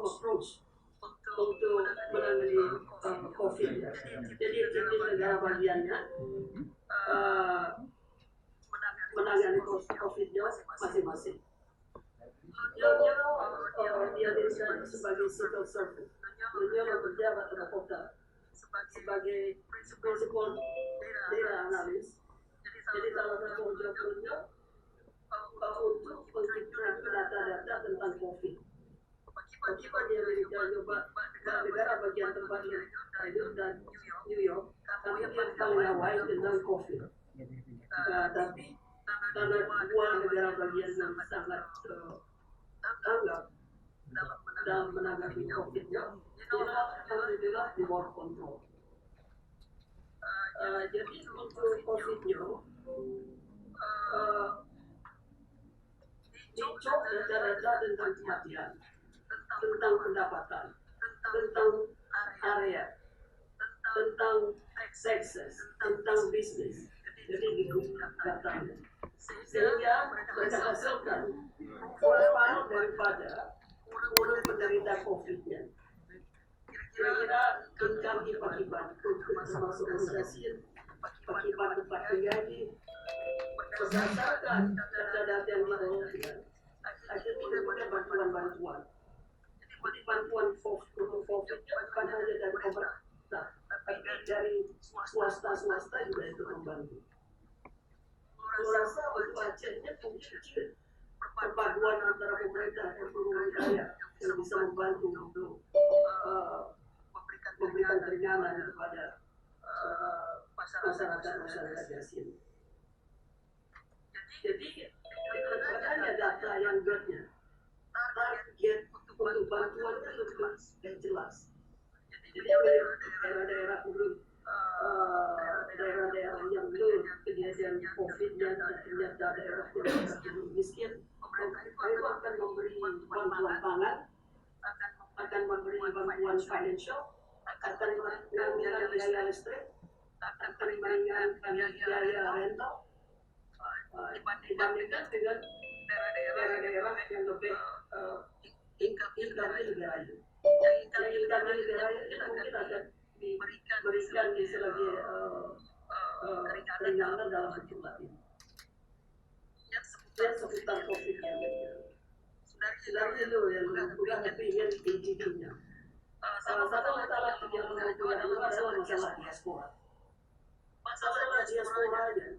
approach untuk menangani COVID ya. Jadi tiap negara bagiannya menangani COVID-nya masing-masing. Dia diriskan sebagai civil servant. Beliau bekerja pada kota sebagai prinsipal data analis. Jadi salah satu job beliau untuk menghimpun data-data tentang COVID. Bagaimana dia mencoba negara bagian tempatnya itu dan New York, kami yang paling awal tentang COVID. Tapi karena dua negara bagian yang sangat tanggap dalam menanggapi COVID-nya, alhamdulillah di bawah kontrol. Jadi untuk COVID-nya, dicok data-data tentang kematian, tentang pendapatan, tentang area, tentang taxes, tentang bisnis. Jadi digubah datanya. Sehingga mereka hasilkan profil daripada orang penderita COVID-nya. Kira-kira income akibat termasuk rasio, akibat tempat terjadi, berdasarkan data-data yang diperolehkan. Akhirnya kemudian bantuan-bantuan. Jadi bantuan COVID bukan hanya dari pemerintah, tapi dari swasta juga itu membantu. Saya rasa untuk Acehnya mungkin perpaduan antara pemerintah dan pemerintah kaya yang bisa membantu untuk memberikan keringanan kepada masyarakat di sini. Jadi bukan hanya data yang beratnya, target untuk bantuannya lebih jelas. Jadi daerah-daerah daerah-daerah yang belum kejadian COVID-nya dan ternyata daerah yang miskin, mereka akan memberi bantuan pangan, akan memberi bantuan financial, akan meringankan biaya listrik, akan meringankan biaya rental, dibandingkan dengan daerah-daerah yang lebih income-nya lebih rendah. Yang income-nya lebih rendah itu mungkin akan diberikan sebagai keringanan dalam bentuk lain. Yang seputar COVID-nya. Dari itu yang udah kepingin intinya. Salah satu masalah yang menentukan itu adalah masalah diaspora. Masalah diasporanya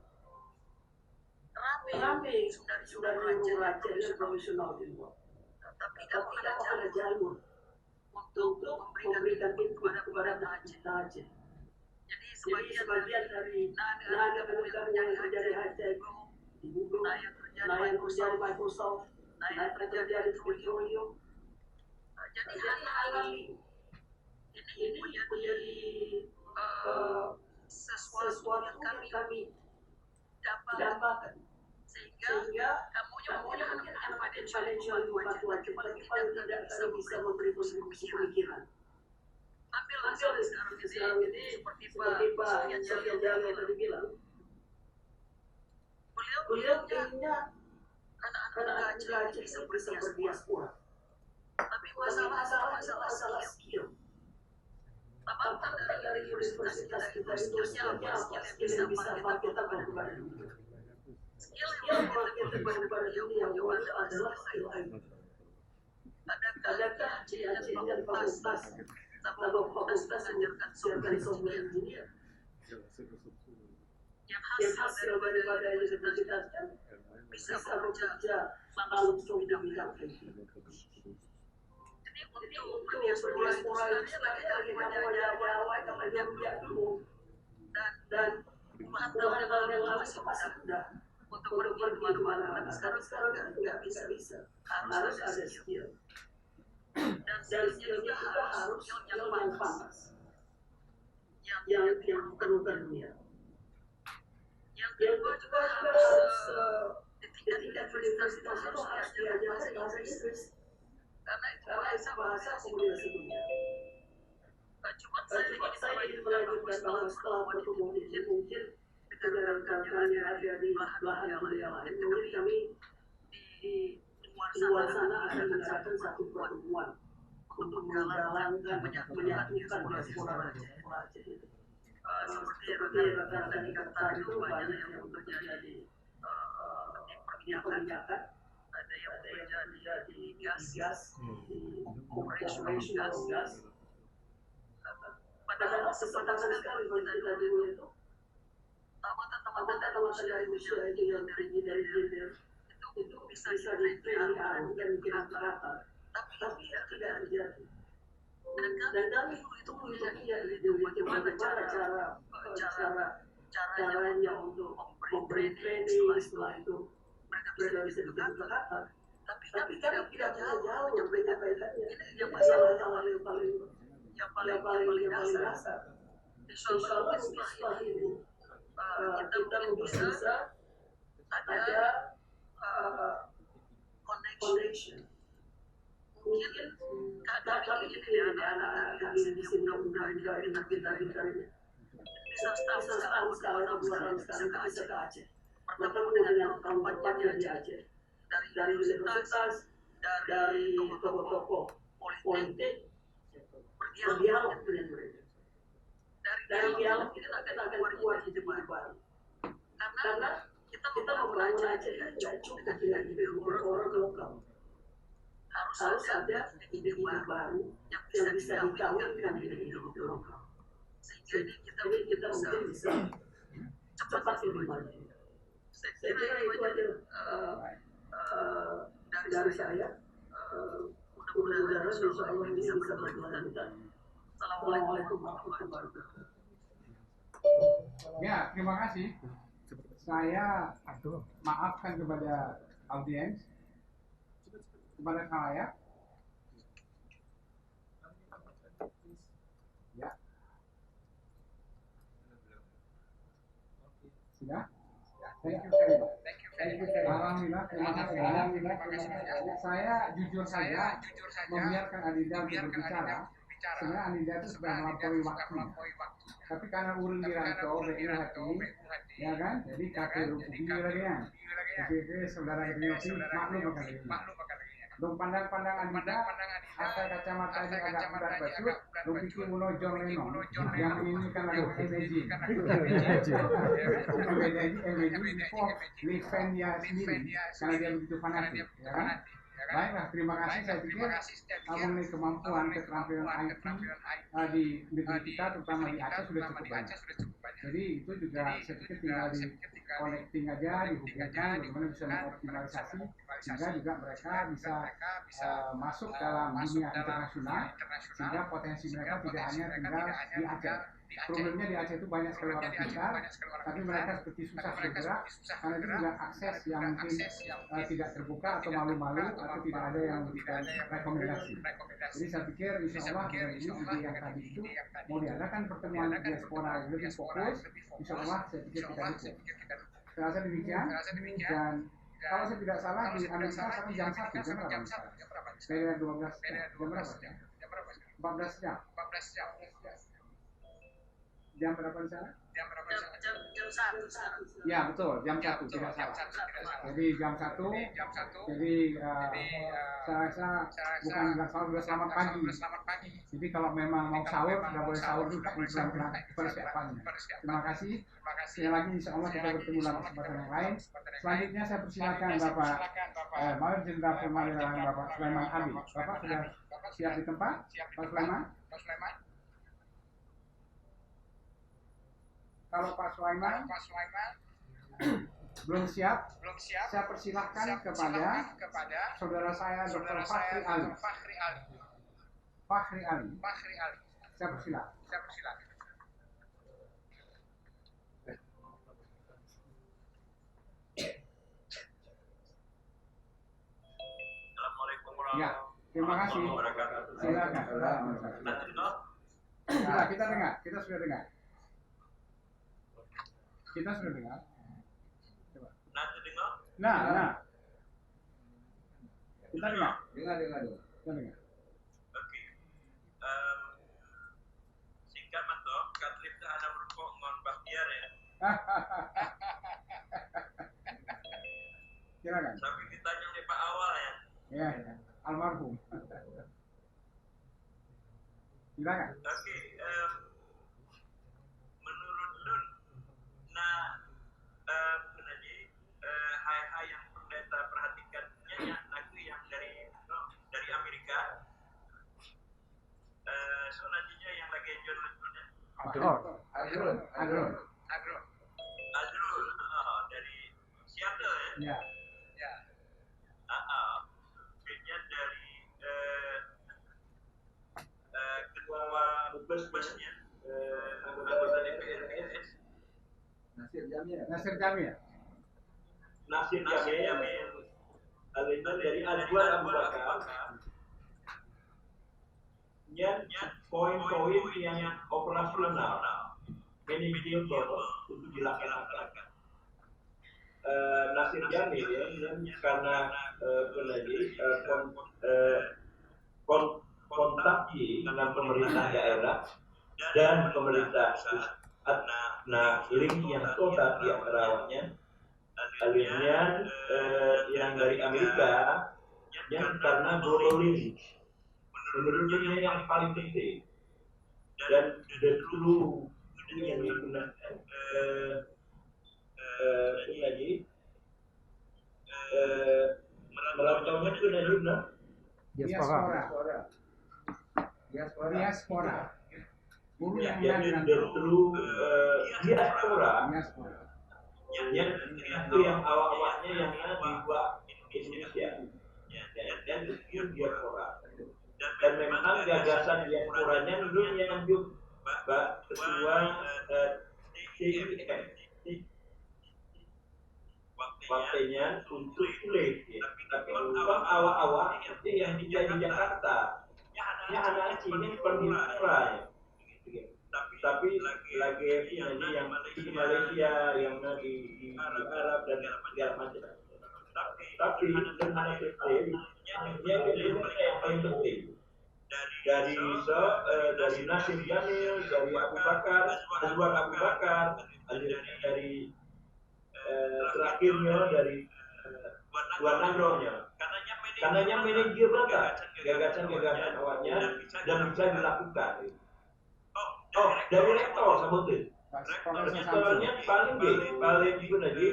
rame sudah nyuruh raja yang profesional di luar. Tapi tidak ada jalur untuk memberikan input kepada kita aja. Jadi sebagian dari nada yang terjadi high-tech di Google, yang terjadi Microsoft, yang terjadi Petroleum. Jadi hari ini menjadi sesuatu yang kami dapatkan. Sehingga kamu mungkin anak financial bantuan cuma paling tidak kami bisa memberi kontribusi pemikiran. Ambil sekarang ini seperti Pak Sofian Jalil tadi bilang, beliau inginnya anak-anak Aceh bisa berdiaspora. Tapi masalah skill. Tamatan dari universitas kita itu skillnya apa? Skill yang bisa kita kepada dunia. Skill yang kita kepada dunia yang adalah skill IT. Adakah Aceh yang fakultas mengajarkan software engineer yang hasil daripada universitasnya bisa bekerja langsung di bidang IT. Jadi untuk berdiaspora itu lagi awal kerja dulu dan hal yang lain masih mudah untuk pergi kemana-mana. Sekarang nggak bisa harus ada skill. Dan skillnya juga harus yang panas, yang perlukan dunia. Yang kedua juga harus di tingkat universitas itu harus diajarkan bahasa Inggris karena itu bahasa komunikasi dunia. Cuma saya ingin melanjutkan bahwa setelah bertemu mungkin dengan rekan-rekan yang ada di belahan dunia lain, mungkin kami di luar sana akan mengadakan satu pertemuan menggalangan, menyatukan diaspora Aceh itu. Seperti rekan-rekan dikatakan itu banyak yang bekerja di perminyakan, ada yang bekerja di gas, di operation gas. Padahal kesempatan sekali bagi kita dulu itu tamatan dari usia itu yang tinggi dari gender itu bisa di-training dan dikirim-kirimkan, tapi tidak terjadi. Dan kami itu melihat itu bagaimana caranya untuk memberi training, setelah itu mereka bisa dikatakan. Tapi kami tidak bisa jauh menyampaikannya. Ini yang masalah yang paling dasar. Insya Allah setelah ini kita bisa ada connection. Mungkin kami ini anak-anak kami di sini yang muda pintar-pintar ini bisa setahun sekali atau 2 tahun sekali bisa ke Aceh, bertemu dengan kawan-kawannya di Aceh, dari universitas, dari tokoh-tokoh politik, berdialog dengan mereka. Dari dialog kita akan buat hidup baru. Karena kita membangun Aceh tidak cukup dengan ide orang lokal. Harus ada ide-ide baru yang bisa dikawinkan dengan ide lokal. Sehingga kita mungkin bisa cepat lebih maju. Saya kira itu aja dari saya. Mudah-mudahan insya Allah ini bisa berlanjut. Assalamualaikum warahmatullahi wabarakatuh. Ya, terima kasih. Saya maafkan kepada audiens, kepada khalayak. Ya. Sudah? Thank you very much. Alhamdulillah, terima kasih. Saya jujur saja membiarkan Adinda berbicara. Sebenarnya Adinda itu sudah melampaui waktunya. Tapi karena urun dirantau, ya kan? Jadi kakek rugi lagi ya. Jadi saudara Iryofi maklum akan ini. Dong pandang-pandang Adinda, asal kacamata ini agak berat baju, lu pikir Muno John Lennon yang ini kan lagu Imagine. Imagine for Livenia sendiri, karena dia begitu fanatik, ya kan? Baiklah, terima kasih. Saya pikir mengenai kemampuan keterampilan IT di negeri kita, terutama di Aceh sudah cukup banyak. Jadi itu juga saya pikir tinggal di connecting aja, dihubungkan, bagaimana bisa mengoptimalisasi sehingga juga mereka bisa masuk dalam dunia internasional, sehingga potensi mereka tidak hanya tinggal di Aceh. Problemnya di Aceh itu banyak sekali orang pintar, tapi mereka seperti susah bergerak karena itu juga akses yang mungkin tidak terbuka atau malu-malu atau tidak ada yang memberikan rekomendasi. Jadi saya pikir insya Allah dengan ini ide yang tadi itu mau diadakan pertemuan diaspora yang lebih fokus, insya Allah saya pikir kita dukung. Saya rasa demikian, dan kalau saya tidak salah di Amerika sekarang jam 1, jam berapa misalnya? Beda 12 jam, jam berapa? 14 jam. Jam berapa di sana? Jam 1. Ya betul, jam 1 tidak salah. Jadi jam 1. Jadi saya rasa bukan bilang sahur, sudah selamat pagi. Jadi kalau memang mau sahur, sudah boleh sahur juga bilang persiapannya. Terima kasih. Sekali lagi insya Allah kita bertemu dalam kesempatan yang lain. Selanjutnya saya persilakan Bapak Mayor Jenderal Perwira Bapak Sulaiman Habib. Bapak sudah siap di tempat? Pak Sulaiman? Kalau Pak Sulaiman belum siap, saya persilahkan kepada saudara saya Dr. Fakhri Ali. Saya persilahkan. Assalamualaikum warahmatullahi Ya, terima kasih. Silakan. Nah, kita sudah dengar. Coba. Nanti dengar. Nah. Kita dengar. Oke. Singkat matok, katrip tak ada berpok ngon bahtiar ya. Silakan. Tapi ditanya oleh Pak Awal ya. Ya, almarhum. Silakan. Oke, menurut Lun, nah, Haji, hal-hal yang pendeta perhatikan lagu yang dari Amerika, so nantinya yang lagi jual lagunya. Adron. Azrul, dari Seattle ya. Ya. Kemudian dari ketua Busnya, anggota DPR PNS, Nasir Jamil. Nasir Jamil, lalu dari Azwar Abu Bakar, yang poin-poin yang operasional, manajeable untuk dilaksanakan. Nasir Jamil karena kontaksi dengan pemerintah daerah dan pemerintah pusat. Nah, link yang total di antaranya akhirnya yang dari Amerika yang karena global link menurutnya yang paling penting dan the true yang digunakan lagi merantaunya ke Najibna Diaspora. Guru yang jadi bilang the true diaspora yang awal-awalnya yang dibuat Indonesia dan itu diaspora dan memang gagasan diasporanya dulu yang ketua CIM partainya untuk kulit tapi awal-awal seperti yang di Jakarta ya anak ini pendidikan tapi lagi yang di Malaysia yang di Arab dan segala macam tapi dengan anak kecil yang paling penting dari Nasir Jamil, dari Abu Bakar, Azwar Abu Bakar, dari terakhirnya dari Tuan Nagronya. Karenanya manajeable gagasan awalnya dan bisa dilakukan. Oh, dari rektor sebutin. Rektornya paling guna di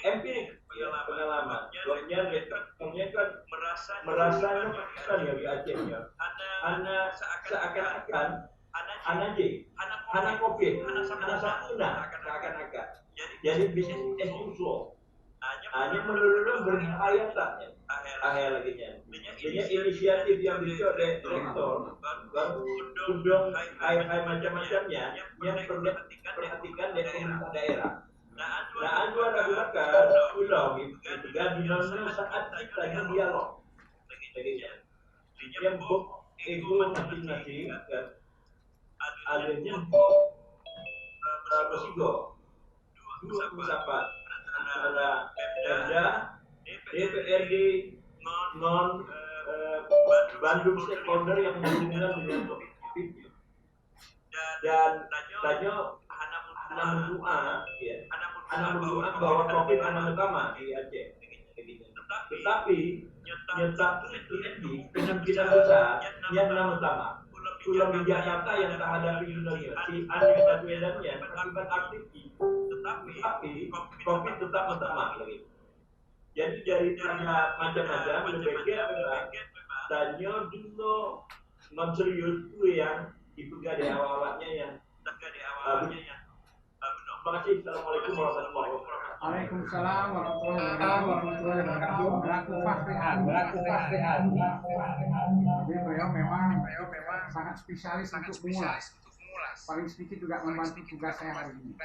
empirik pengalaman. Sebabnya rektornya kan merasa kan ya di Acehnya. Anak seakan-akan anak COVID, anak sakuna seakan-akan. Jadi bisnis as usual. Hanya menurut berbahaya taknya. Akhir lagi nya. Jadi inisiatif yang bisa oleh rektor, baru undang hai macam-macamnya yang perhatikan dari pemerintah daerah. Nah, Azwar Abu Bakar ulang itu dinamika saat kita lagi dialog. Yang ego masing-masing adanya bersigo dua usapan antara Pemda, DPRD, non Bandung stakeholder yang berhubungan dengan topik dan tanya anak berdoa bahwa topik anak utama di Aceh. Tetapi nyata itu kemungkinan besar yang nama utama. Pulau di Jakarta yang tak ada Indonesia, si Anies Baswedannya akibat aktif, tetapi COVID tetap utama lagi. Jadi dari macam-macam lebih baik tanya dulu non serius itu yang dibuka di awal-awalnya yang terima kasih. Assalamualaikum warahmatullahi wabarakatuh. Waalaikumsalam warahmatullahi wabarakatuh. Berlaku faktihan. Jadi beliau memang sangat spesialis untuk mengulas. Paling sedikit juga membantu tugas saya hari ini.